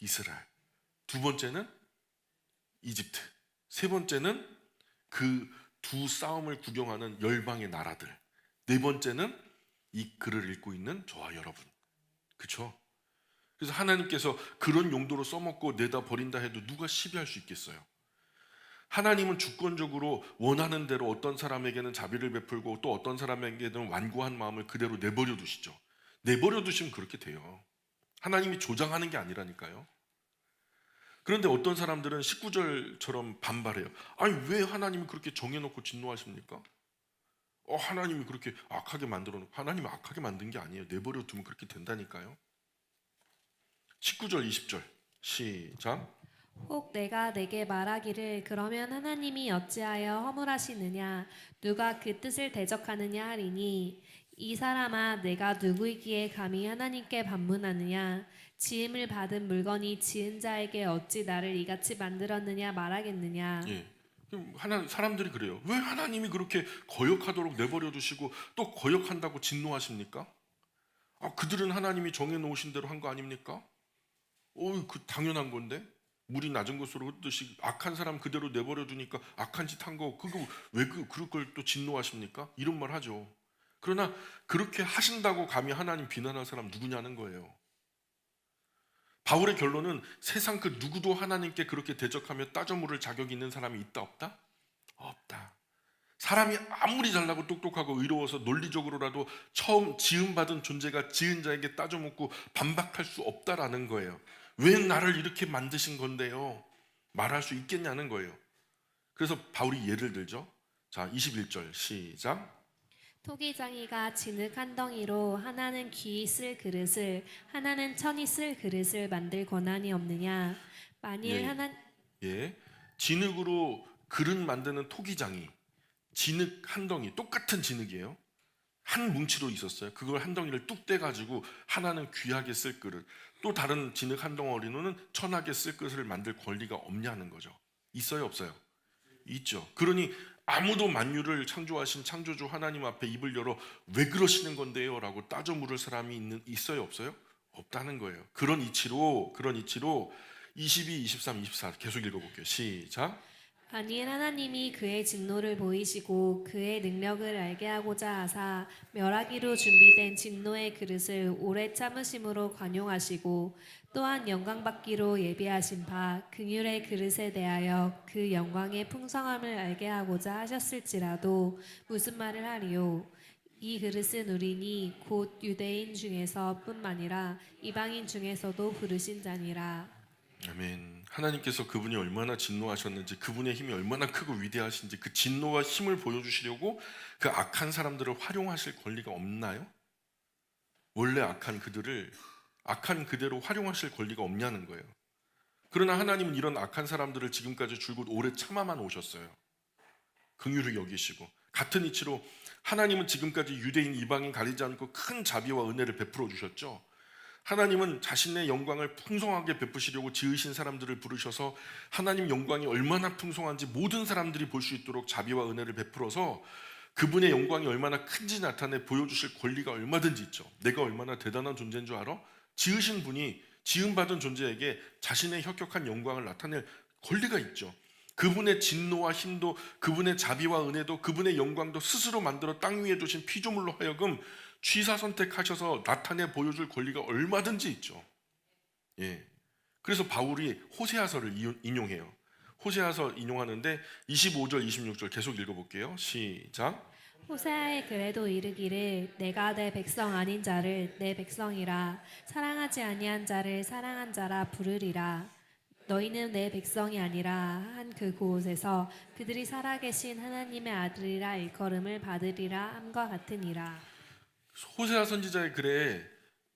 이스라엘, 두 번째는 이집트, 세 번째는 그 두 싸움을 구경하는 열방의 나라들, 네 번째는 이 글을 읽고 있는 저와 여러분. 그렇죠? 그래서 하나님께서 그런 용도로 써먹고 내다 버린다 해도 누가 시비할 수 있겠어요? 하나님은 주권적으로 원하는 대로 어떤 사람에게는 자비를 베풀고 또 어떤 사람에게는 완고한 마음을 그대로 내버려 두시죠. 내버려 두시면 그렇게 돼요. 하나님이 조장하는 게 아니라니까요. 그런데 어떤 사람들은 19절처럼 반발해요. 아니 왜 하나님이 그렇게 정해놓고 진노하십니까? 하나님이 그렇게 악하게 만들어 놓고, 하나님이 악하게 만든 게 아니에요. 내버려 두면 그렇게 된다니까요. 19절 20절 시작. 혹 내가 내게 말하기를 그러면 하나님이 어찌하여 허물하시느냐 누가 그 뜻을 대적하느냐 하리니 이 사람아 내가 누구이기에 감히 하나님께 반문하느냐 지음을 받은 물건이 지은 자에게 어찌 나를 이같이 만들었느냐 말하겠느냐. 예. 사람들이 그래요. 왜 하나님이 그렇게 거역하도록 내버려 두시고 또 거역한다고 진노하십니까? 그들은 하나님이 정해 놓으신 대로 한 거 아닙니까? 당연한 건데. 물이 낮은 곳으로 흐르듯이 악한 사람 그대로 내버려 두니까 악한 짓 한 거 그거 왜 그럴 걸 또 진노하십니까? 이런 말 하죠. 그러나 그렇게 하신다고 감히 하나님 비난할 사람 누구냐는 거예요. 바울의 결론은 세상 그 누구도 하나님께 그렇게 대적하며 따져 물을 자격이 있는 사람이 있다 없다? 없다. 사람이 아무리 잘나고 똑똑하고 의로워서 논리적으로라도 처음 지음받은 존재가 지은 자에게 따져 묻고 반박할 수 없다라는 거예요. 왜 나를 이렇게 만드신 건데요? 말할 수 있겠냐는 거예요. 그래서 바울이 예를 들죠. 자, 21절 시작. 토기장이가 진흙 한 덩이로 하나는 귀히 쓸 그릇을 하나는 천이 쓸 그릇을 만들 권한이 없느냐 만일 예. 진흙으로 그릇 만드는 토기장이 진흙 한 덩이, 똑같은 진흙이에요. 한 뭉치로 있었어요. 그걸 한 덩이를 뚝 떼가지고 하나는 귀하게 쓸 그릇, 또 다른 진흙 한 덩어리는 천하게 쓸 그릇을 만들 권리가 없냐는 거죠. 있어요, 없어요? 있죠. 그러니 아무도 만유를 창조하신 창조주 하나님 앞에 입을 열어 왜 그러시는 건데요? 라고 따져 물을 사람이 있어요, 없어요? 없다는 거예요. 그런 이치로 22, 23, 24 계속 읽어볼게요. 시작. 만일 하나님이 그의 진노를 보이시고 그의 능력을 알게 하고자 하사 멸하기로 준비된 진노의 그릇을 오래 참으심으로 관용하시고 또한 영광받기로 예비하신 바 긍휼의 그릇에 대하여 그 영광의 풍성함을 알게 하고자 하셨을지라도 무슨 말을 하리요. 이 그릇은 우리니 곧 유대인 중에서 뿐만이라 이방인 중에서도 부르신 자니라. 아멘. 하나님께서 그분이 얼마나 진노하셨는지, 그분의 힘이 얼마나 크고 위대하신지 그 진노와 힘을 보여주시려고 그 악한 사람들을 활용하실 권리가 없나요? 원래 악한 그들을 악한 그대로 활용하실 권리가 없냐는 거예요. 그러나 하나님은 이런 악한 사람들을 지금까지 줄곧 오래 참아만 오셨어요. 긍휼히 여기시고, 같은 이치로 하나님은 지금까지 유대인 이방인 가리지 않고 큰 자비와 은혜를 베풀어 주셨죠. 하나님은 자신의 영광을 풍성하게 베푸시려고 지으신 사람들을 부르셔서 하나님 영광이 얼마나 풍성한지 모든 사람들이 볼 수 있도록 자비와 은혜를 베풀어서 그분의 영광이 얼마나 큰지 나타내 보여주실 권리가 얼마든지 있죠. 내가 얼마나 대단한 존재인 줄 알아? 지으신 분이 지음받은 존재에게 자신의 혁혁한 영광을 나타낼 권리가 있죠. 그분의 진노와 힘도, 그분의 자비와 은혜도, 그분의 영광도 스스로 만들어 땅 위에 두신 피조물로 하여금 취사 선택하셔서 나타내 보여줄 권리가 얼마든지 있죠. 예. 그래서 바울이 호세아서를 인용해요. 호세아서 인용하는데 25절, 26절 계속 읽어볼게요. 시작. 호세아의 글에도 이르기를 내가 내 백성 아닌 자를 내 백성이라 사랑하지 아니한 자를 사랑한 자라 부르리라. 너희는 내 백성이 아니라 한 그곳에서 그들이 살아계신 하나님의 아들이라 일컬음을 받으리라 함과 같으니라. 호세아 선지자의 글에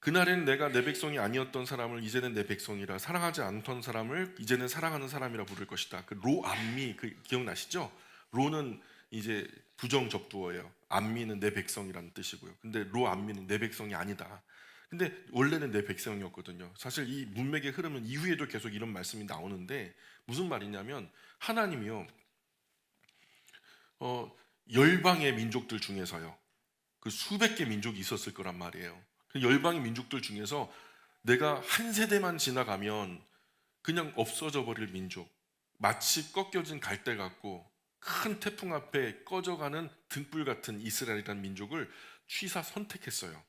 그날엔 내가 내 백성이 아니었던 사람을 이제는 내 백성이라, 사랑하지 않던 사람을 이제는 사랑하는 사람이라 부를 것이다. 그 로암미, 그 기억나시죠? 로는 이제 부정접두어예요. 암미는 내 백성이라는 뜻이고요. 근데 로암미는 내 백성이 아니다. 근데 원래는 내 백성이었거든요. 사실 이 문맥의 흐름은 이후에도 계속 이런 말씀이 나오는데 무슨 말이냐면 하나님이요, 열방의 민족들 중에서요, 그 수백 개 민족이 있었을 거란 말이에요. 그 열방의 민족들 중에서 내가 한 세대만 지나가면 그냥 없어져 버릴 민족, 마치 꺾여진 갈대 같고 큰 태풍 앞에 꺼져가는 등불 같은 이스라엘이라는 민족을 취사 선택했어요.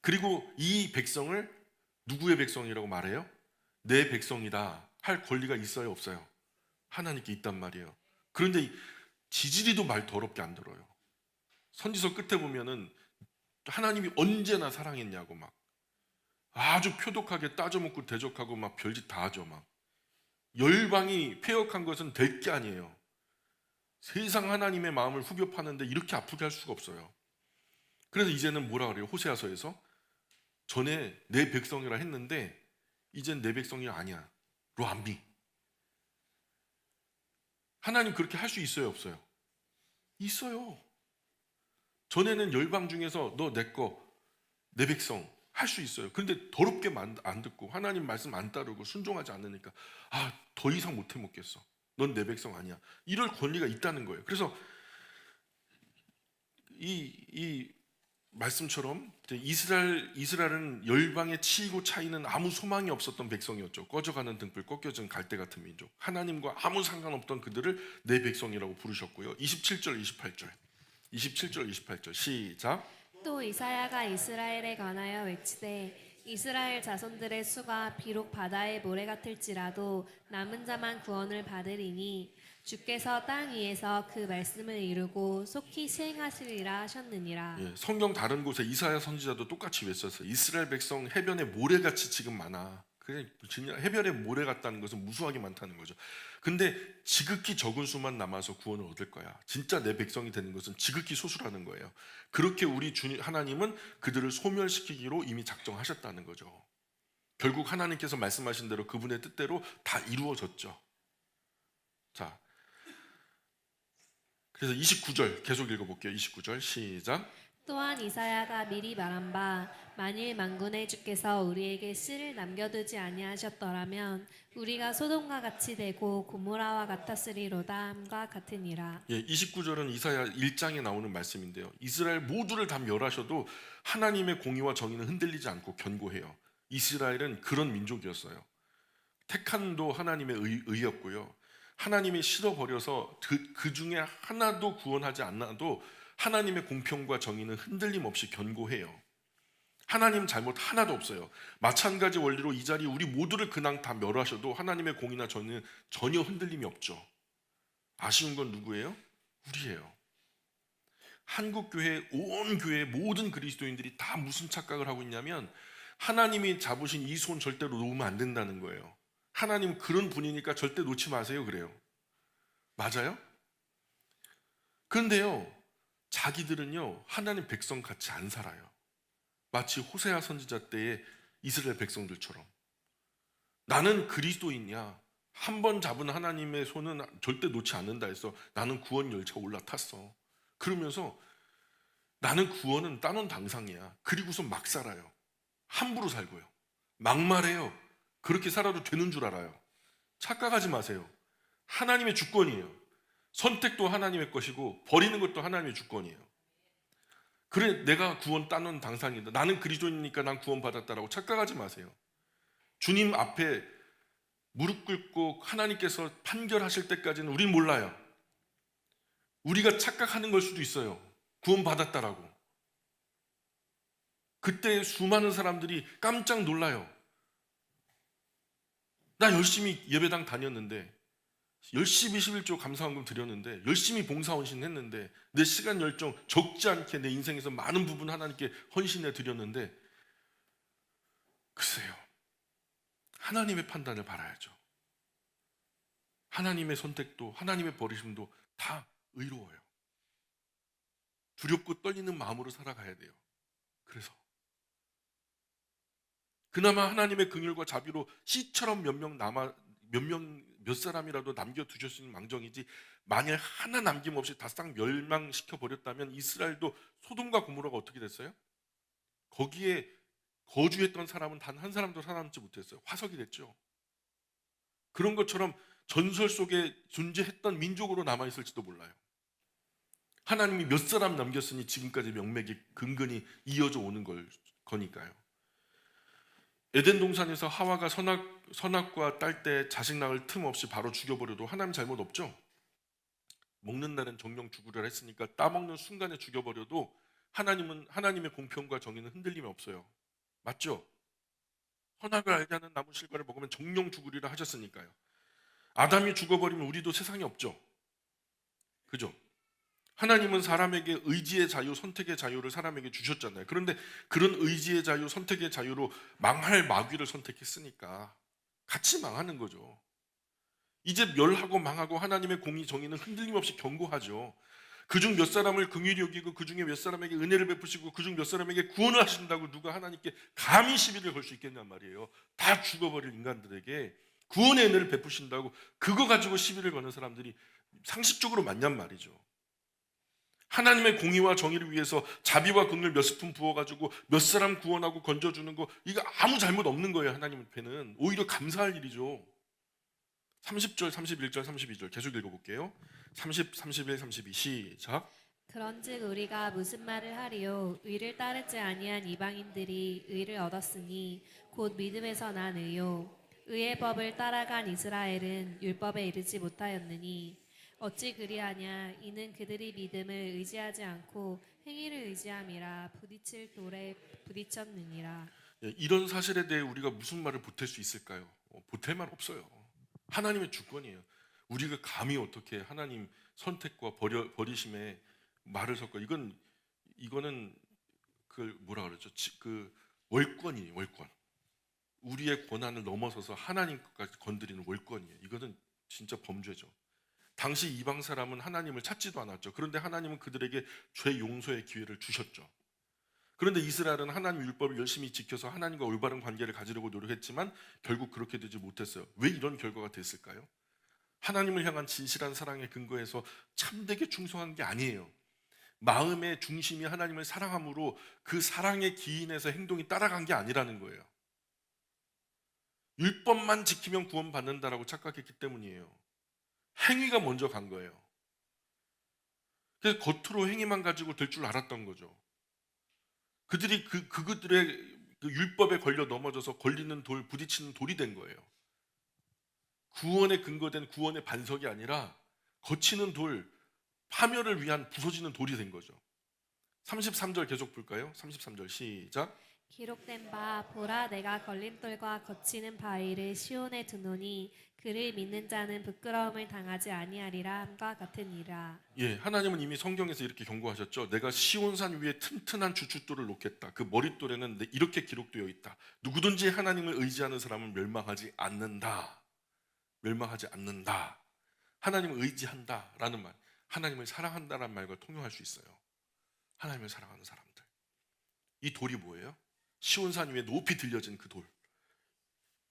그리고 이 백성을 누구의 백성이라고 말해요? 내 백성이다 할 권리가 있어요, 없어요? 하나님께 있단 말이에요. 그런데 지지리도 말 더럽게 안 들어요. 선지서 끝에 보면은 하나님이 언제나 사랑했냐고 막 아주 표독하게 따져먹고 대적하고 막 별짓 다 하죠. 막 열방이 폐역한 것은 될 게 아니에요. 세상 하나님의 마음을 후벼 파는데 이렇게 아프게 할 수가 없어요. 그래서 이제는 뭐라 그래요? 호세아서에서 전에 내 백성이라 했는데 이젠 내 백성이 아니야. 로암미. 하나님 그렇게 할 수 있어요, 없어요? 있어요. 전에는 열방 중에서 너 내 거, 내 백성 할 수 있어요. 그런데 더럽게 안 듣고 하나님 말씀 안 따르고 순종하지 않으니까 더 이상 못 해먹겠어. 넌 내 백성 아니야. 이럴 권리가 있다는 거예요. 그래서 이 말씀처럼 이스라엘은 열방에 치이고 차이는 아무 소망이 없었던 백성이었죠. 꺼져가는 등불, 꺾여진 갈대 같은 민족. 하나님과 아무 상관없던 그들을 내 백성이라고 부르셨고요. 27절, 28절. 27절, 28절 시작. 또 이사야가 이스라엘에 관하여 외치되 이스라엘 자손들의 수가 비록 바다의 모래 같을지라도 남은 자만 구원을 받으리니 주께서 땅 위에서 그 말씀을 이루고 속히 시행하시리라 하셨느니라. 예, 성경 다른 곳에 이사야 선지자도 똑같이 외쳤어요. 이스라엘 백성 해변에 모래같이 지금 많아. 그냥 해변에 모래 같다는 것은 무수하게 많다는 거죠. 근데 지극히 적은 수만 남아서 구원을 얻을 거야. 진짜 내 백성이 되는 것은 지극히 소수라는 거예요. 그렇게 우리 주님 하나님은 그들을 소멸시키기로 이미 작정하셨다는 거죠. 결국 하나님께서 말씀하신 대로 그분의 뜻대로 다 이루어졌죠. 자, 그래서 29절 계속 읽어볼게요. 29절 시작. 또한 이사야가 미리 말한 바 만일 만군의 주께서 우리에게 씨를 남겨두지 아니하셨더라면 우리가 소돔과 같이 되고 고모라와 같았으리로다 함과 같으니라. 예, 29절은 이사야 1장에 나오는 말씀인데요. 이스라엘 모두를 다 멸하셔도 하나님의 공의와 정의는 흔들리지 않고 견고해요. 이스라엘은 그런 민족이었어요. 택함도 하나님의 의였고요. 하나님이 실어버려서 그 중에 하나도 구원하지 않아도 하나님의 공평과 정의는 흔들림 없이 견고해요. 하나님 잘못 하나도 없어요. 마찬가지 원리로 이 자리 우리 모두를 그냥 다 멸하셔도 하나님의 공의나 정의는 전혀 흔들림이 없죠. 아쉬운 건 누구예요? 우리예요. 한국교회 온 교회 모든 그리스도인들이 다 무슨 착각을 하고 있냐면 하나님이 잡으신 이 손 절대로 놓으면 안 된다는 거예요. 하나님 그런 분이니까 절대 놓지 마세요 그래요. 맞아요? 그런데요, 자기들은요 하나님 백성 같이 안 살아요. 마치 호세아 선지자 때의 이스라엘 백성들처럼 나는 그리스도인이야. 한 번 잡은 하나님의 손은 절대 놓지 않는다 해서 나는 구원 열차 올라탔어. 그러면서 나는 구원은 따놓은 당상이야. 그리고서 막 살아요. 함부로 살고요. 막말해요. 그렇게 살아도 되는 줄 알아요. 착각하지 마세요. 하나님의 주권이에요. 선택도 하나님의 것이고 버리는 것도 하나님의 주권이에요. 그래 내가 구원 따놓은 당상이다. 나는 그리스도인이니까 난 구원 받았다라고 착각하지 마세요. 주님 앞에 무릎 꿇고 하나님께서 판결하실 때까지는 우린 몰라요. 우리가 착각하는 걸 수도 있어요. 구원 받았다라고. 그때 수많은 사람들이 깜짝 놀라요. 나 열심히 예배당 다녔는데 열심히 11조 감사헌금 드렸는데 열심히 봉사헌신 했는데 내 시간 열정 적지 않게 내 인생에서 많은 부분 하나님께 헌신해 드렸는데 글쎄요. 하나님의 판단을 바라야죠. 하나님의 선택도 하나님의 버리심도 다 의로워요. 두렵고 떨리는 마음으로 살아가야 돼요. 그래서 그나마 하나님의 긍휼과 자비로 씨처럼 몇 사람이라도 남겨두셨으니 망정이지 만약 하나 남김없이 다 싹 멸망시켜 버렸다면 이스라엘도 소돔과 고모라가 어떻게 됐어요? 거기에 거주했던 사람은 단 한 사람도 살아남지 못했어요. 화석이 됐죠. 그런 것처럼 전설 속에 존재했던 민족으로 남아있을지도 몰라요. 하나님이 몇 사람 남겼으니 지금까지 명맥이 근근히 이어져 오는 거니까요. 에덴 동산에서 하와가 선악과 딸 때 자식 낳을 틈 없이 바로 죽여버려도 하나님 잘못 없죠. 먹는 날은 정령 죽으려 했으니까 따먹는 순간에 죽여버려도 하나님의 공평과 정의는 흔들림이 없어요. 맞죠? 선악을 알게 하는 나무 실과를 먹으면 정령 죽으리라 하셨으니까요. 아담이 죽어버리면 우리도 세상에 없죠. 그죠? 하나님은 사람에게 의지의 자유, 선택의 자유를 사람에게 주셨잖아요. 그런데 그런 의지의 자유, 선택의 자유로 망할 마귀를 선택했으니까 같이 망하는 거죠. 이제 멸하고 망하고 하나님의 공의 정의는 흔들림 없이 경고하죠. 그중 몇 사람을 긍휼히 여기고 그중에 몇 사람에게 은혜를 베푸시고 그중 몇 사람에게 구원을 하신다고 누가 하나님께 감히 시비를 걸 수 있겠냔 말이에요. 다 죽어버릴 인간들에게 구원의 은혜를 베푸신다고 그거 가지고 시비를 거는 사람들이 상식적으로 맞냔 말이죠. 하나님의 공의와 정의를 위해서 자비와 긍휼 몇 스푼 부어가지고 몇 사람 구원하고 건져주는 거, 이거 아무 잘못 없는 거예요. 하나님 앞에는 오히려 감사할 일이죠. 30절, 31절, 32절 계속 읽어볼게요. 30, 31, 32 시작. 그런즉 우리가 무슨 말을 하리요? 의를 따르지 아니한 이방인들이 의를 얻었으니 곧 믿음에서 난 의요. 의의 법을 따라간 이스라엘은 율법에 이르지 못하였느니 어찌 그리하냐? 이는 그들이 믿음을 의지하지 않고 행위를 의지함이라 부딪힐 돌에 부딪혔느니라. 이런 사실에 대해 우리가 무슨 말을 보탤 수 있을까요? 보탤 말 없어요. 하나님의 주권이에요. 우리가 감히 어떻게 하나님 선택과 버리심에 말을 섞어? 이거는 그 뭐라 그러죠? 그 월권이에요. 월권. 우리의 권한을 넘어서서 하나님 것까지 건드리는 월권이에요. 이거는 진짜 범죄죠. 당시 이방 사람은 하나님을 찾지도 않았죠. 그런데 하나님은 그들에게 죄 용서의 기회를 주셨죠. 그런데 이스라엘은 하나님 율법을 열심히 지켜서 하나님과 올바른 관계를 가지려고 노력했지만 결국 그렇게 되지 못했어요. 왜 이런 결과가 됐을까요? 하나님을 향한 진실한 사랑에 근거해서 참되게 충성한 게 아니에요. 마음의 중심이 하나님을 사랑함으로 그 사랑의 기인에서 행동이 따라간 게 아니라는 거예요. 율법만 지키면 구원받는다라고 착각했기 때문이에요. 행위가 먼저 간 거예요. 그래서 겉으로 행위만 가지고 될 줄 알았던 거죠. 그들이 그들의 그 율법에 걸려 넘어져서 걸리는 돌, 부딪히는 돌이 된 거예요. 구원에 근거된 구원의 반석이 아니라 거치는 돌, 파멸을 위한 부서지는 돌이 된 거죠. 33절 계속 볼까요? 33절 시작. 기록된 바 보라 내가 걸림돌과 거치는 바위를 시온에 두노니 그를 믿는 자는 부끄러움을 당하지 아니하리라 함과 같으니라. 예, 하나님은 이미 성경에서 이렇게 경고하셨죠. 내가 시온산 위에 튼튼한 주춧돌을 놓겠다. 그 머릿돌에는 이렇게 기록되어 있다. 누구든지 하나님을 의지하는 사람은 멸망하지 않는다. 멸망하지 않는다. 하나님을 의지한다라는 말, 하나님을 사랑한다라는 말과 통용할 수 있어요. 하나님을 사랑하는 사람들. 이 돌이 뭐예요? 시온산 위에 높이 들려진 그 돌,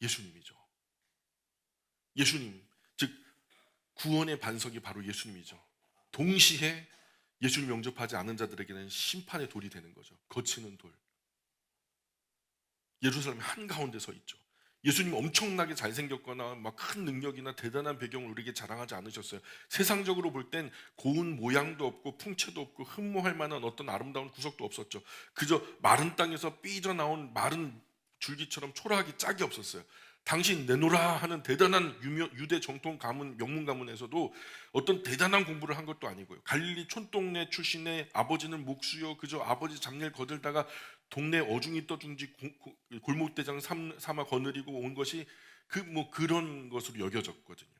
예수님이죠. 예수님, 즉 구원의 반석이 바로 예수님이죠. 동시에 예수를 영접하지 않은 자들에게는 심판의 돌이 되는 거죠. 거치는 돌. 예루살렘 한가운데 서 있죠. 예수님 엄청나게 잘생겼거나 막 큰 능력이나 대단한 배경을 우리에게 자랑하지 않으셨어요. 세상적으로 볼 땐 고운 모양도 없고 풍채도 없고 흠모할 만한 어떤 아름다운 구석도 없었죠. 그저 마른 땅에서 삐져나온 마른 줄기처럼 초라하기 짝이 없었어요. 당신 내노라 하는 대단한 유대 정통 가문, 명문 가문에서도 어떤 대단한 공부를 한 것도 아니고요. 갈릴리 촌동네 출신의 아버지는 목수요, 그저 아버지 잡일 거들다가 동네 어중이 떠중지 골목대장 삼아 거느리고 온 것이 그런 것으로 여겨졌거든요.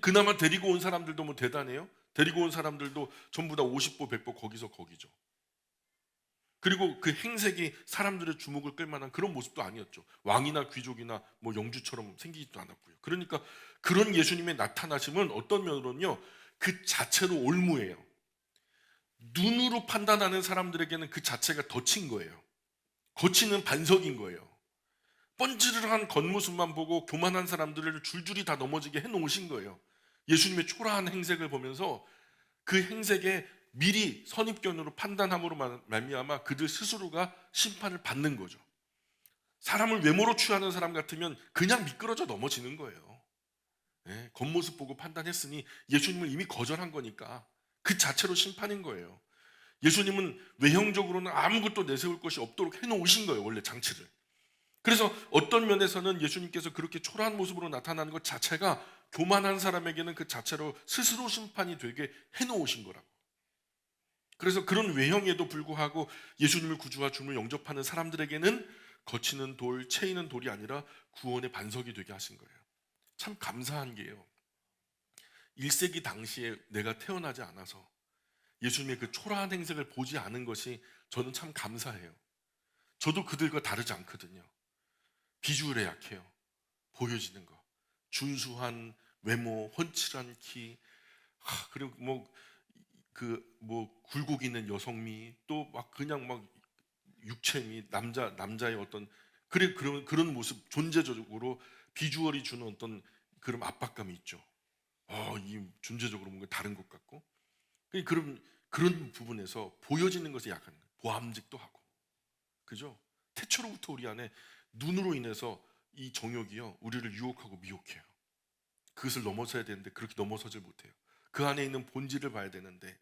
그나마 데리고 온 사람들도 뭐 대단해요. 데리고 온 사람들도 전부 다 50보 100보 거기죠. 그리고 그 행색이 사람들의 주목을 끌 만한 그런 모습도 아니었죠. 왕이나 귀족이나 뭐 영주처럼 생기지도 않았고요. 그러니까 그런 예수님의 나타나심은 어떤 면으로는요, 그 자체로 올무예요. 눈으로 판단하는 사람들에게는 그 자체가 덫인 거예요. 거치는 반석인 거예요. 번지르르한 겉모습만 보고 교만한 사람들을 줄줄이 다 넘어지게 해놓으신 거예요. 예수님의 초라한 행색을 보면서 그 행색에 미리 선입견으로 판단함으로 말미암아 그들 스스로가 심판을 받는 거죠. 사람을 외모로 취하는 사람 같으면 그냥 미끄러져 넘어지는 거예요. 예, 겉모습 보고 판단했으니 예수님을 이미 거절한 거니까 그 자체로 심판인 거예요. 예수님은 외형적으로는 아무것도 내세울 것이 없도록 해놓으신 거예요, 원래 장치를. 그래서 어떤 면에서는 예수님께서 그렇게 초라한 모습으로 나타나는 것 자체가 교만한 사람에게는 그 자체로 스스로 심판이 되게 해놓으신 거라고. 그래서 그런 외형에도 불구하고 예수님을 구주와 주님을 영접하는 사람들에게는 거치는 돌, 채이는 돌이 아니라 구원의 반석이 되게 하신 거예요. 참 감사한 게요. 1세기 당시에 내가 태어나지 않아서 예수님의 그 초라한 행색을 보지 않은 것이 저는 참 감사해요. 저도 그들과 다르지 않거든요. 비주얼에 약해요. 보여지는 거. 준수한 외모, 훤칠한 키, 그리고 뭐 굴곡 있는 여성미, 또 막 그냥 막 육체미, 남자의 어떤 그런 모습, 존재적으로 비주얼이 주는 어떤 그런 압박감이 있죠. 이 존재적으로 뭔가 다른 것 같고, 그런 부분에서 보여지는 것에 약한 거예요. 보암직도 하고, 그죠? 태초로부터 우리 안에 눈으로 인해서 이 정욕이요 우리를 유혹하고 미혹해요. 그것을 넘어서야 되는데 그렇게 넘어서질 못해요. 그 안에 있는 본질을 봐야 되는데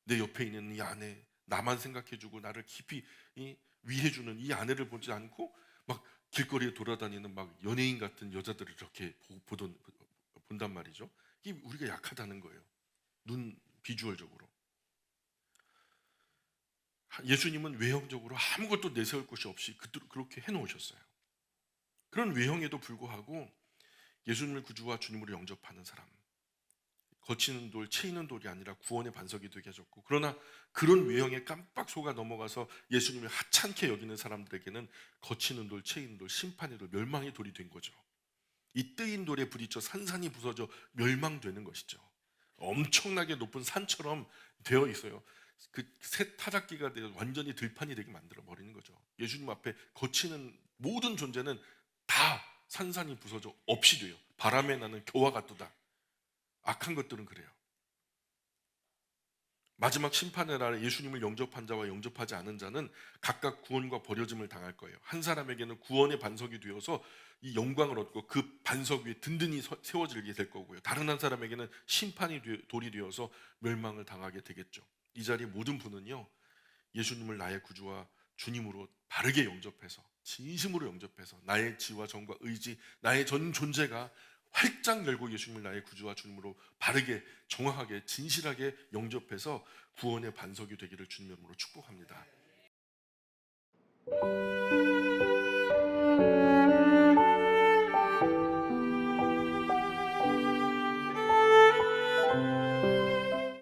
내 옆에 있는 이 아내, 나만 생각해주고 나를 깊이 위해주는 이 아내를 보지 않고 막 길거리에 돌아다니는 막 연예인 같은 여자들을 이렇게 본단 말이죠. 이게 우리가 약하다는 거예요. 눈 비주얼적으로. 예수님은 외형적으로 아무것도 내세울 것이 없이 그렇게 해놓으셨어요. 그런 외형에도 불구하고 예수님을 구주와 주님으로 영접하는 사람, 거치는 돌, 채이는 돌이 아니라 구원의 반석이 되게 하셨고, 그러나 그런 외형에 깜빡 속아 넘어가서 예수님을 하찮게 여기는 사람들에게는 거치는 돌, 채이는 돌, 심판의 돌, 멸망의 돌이 된 거죠. 이 뜨인 돌에 부딪혀 산산이 부서져 멸망되는 것이죠. 엄청나게 높은 산처럼 되어 있어요. 그 새 타작기가 되어 완전히 들판이 되게 만들어 버리는 거죠. 예수님 앞에 거치는 모든 존재는 다 산산이 부서져 없이 돼요. 바람에 나는 겨와 같도다. 악한 것들은 그래요. 마지막 심판의 날에 예수님을 영접한 자와 영접하지 않은 자는 각각 구원과 버려짐을 당할 거예요. 한 사람에게는 구원의 반석이 되어서 이 영광을 얻고 그 반석 위에 든든히 세워지게 될 거고요. 다른 한 사람에게는 돌이 되어서 멸망을 당하게 되겠죠. 이 자리에 모든 분은요, 예수님을 나의 구주와 주님으로 바르게 영접해서, 진심으로 영접해서 나의 지와 정과 의지, 나의 전 존재가 활짝 열고 예수님을 나의 구주와 주님으로 바르게, 정확하게, 진실하게 영접해서 구원의 반석이 되기를 주님 이름으로 축복합니다.